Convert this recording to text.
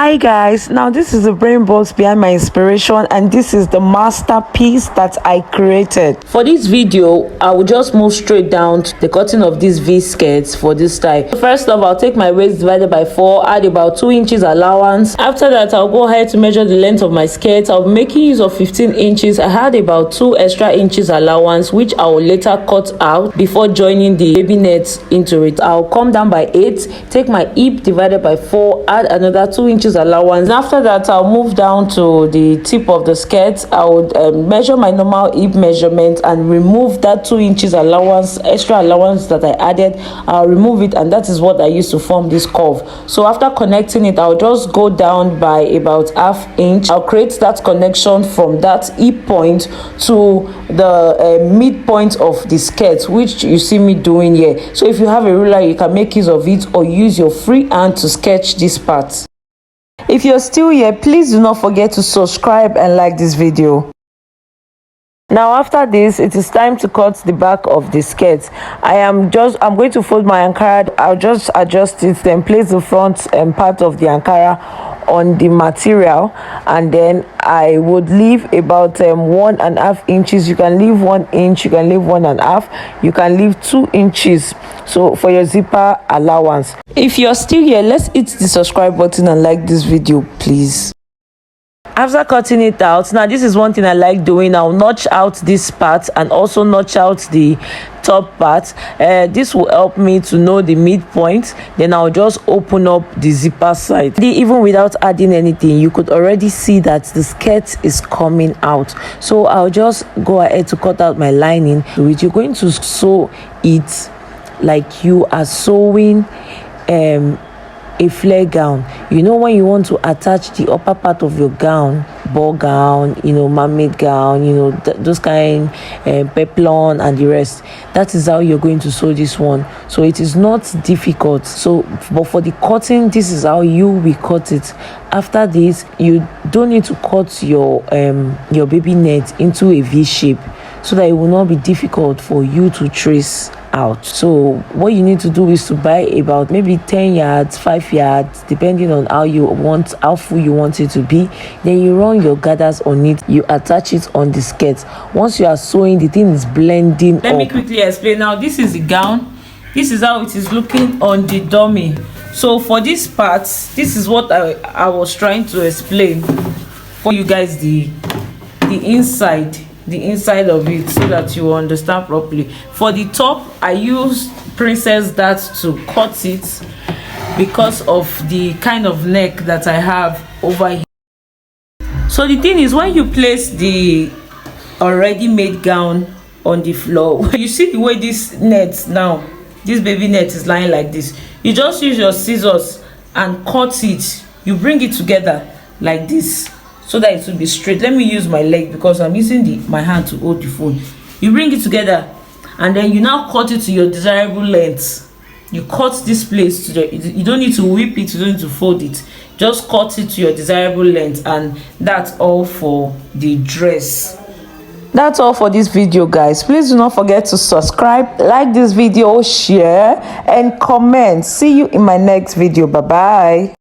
Hi guys, now this is the brain box behind my inspiration, and this is the masterpiece that I created. For this video, I will just move straight down to the cutting of these V skirts for this style. First off, I'll take my waist divided by 4, add about 2 inches allowance. After that, I'll go ahead to measure the length of my skirt. I'll be making use of 15 inches. I had about 2 extra inches allowance, which I will later cut out before joining the baby net into it. I'll come down by 8, take my hip divided by 4, add another 2 inches allowance. After that, I'll move down to the tip of the skirt. I would measure my normal hip measurement and remove that 2 inches allowance, extra allowance that I added. I'll remove it, and that is what I used to form this curve. So after connecting it, I'll just go down by about ½ inch. I'll create that connection from that hip point to the midpoint of the skirt, which you see me doing here. So if you have a ruler, you can make use of it or use your free hand to sketch this part. If you're still here, please do not forget to subscribe and like this video. Now after this, it is time to cut the back of the skirt. I'm going to fold my Ankara. I'll just adjust it, then place the front part of the Ankara on the material, and then I would leave about 1½ inches. You can leave 1 inch, you can leave 1½, you can leave 2 inches, so for your zipper allowance. If you're still here, let's hit the subscribe button and like this video, please. After cutting it out, now this is one thing I like doing. I'll notch out this part and also notch out the top part. This will help me to know the midpoint. Then I'll just open up the zipper side. Even without adding anything, you could already see that the skirt is coming out. So I'll just go ahead to cut out my lining, which you're going to sew it like you are sewing a flare gown. You know, when you want to attach the upper part of your gown, ball gown, mermaid gown, those kind, peplon and the rest, that is how you're going to sew this one. So it is not difficult. So but for the cutting, this is how you will cut it. After this, you don't need to cut your baby net into a V shape, so that it will not be difficult for you to trace out. So what you need to do is to buy about maybe 10 yards, 5 yards, depending on how full you want it to be. Then you run your gathers on it, you attach it on the skirt. Once you are sewing, the thing is blending. Let me quickly explain. Now this is the gown. This is how it is looking on the dummy. So for this part, this is what I was trying to explain for you guys, the inside of it, so that you understand properly. For the top, I used princess dart to cut it because of the kind of neck that I have over here. So the thing is, when you place the already made gown on the floor, you see the way this net now, this baby net is lying like this, you just use your scissors and cut it. You bring it together like this, so that it will be straight. Let me use my leg because I'm using my hand to hold the phone. You bring it together, and then you now cut it to your desirable length. You cut this place you don't need to whip it, you don't need to fold it. Just cut it to your desirable length, and that's all for the dress. That's all for this video, guys. Please do not forget to subscribe, like this video, share and comment. See you in my next video. Bye bye.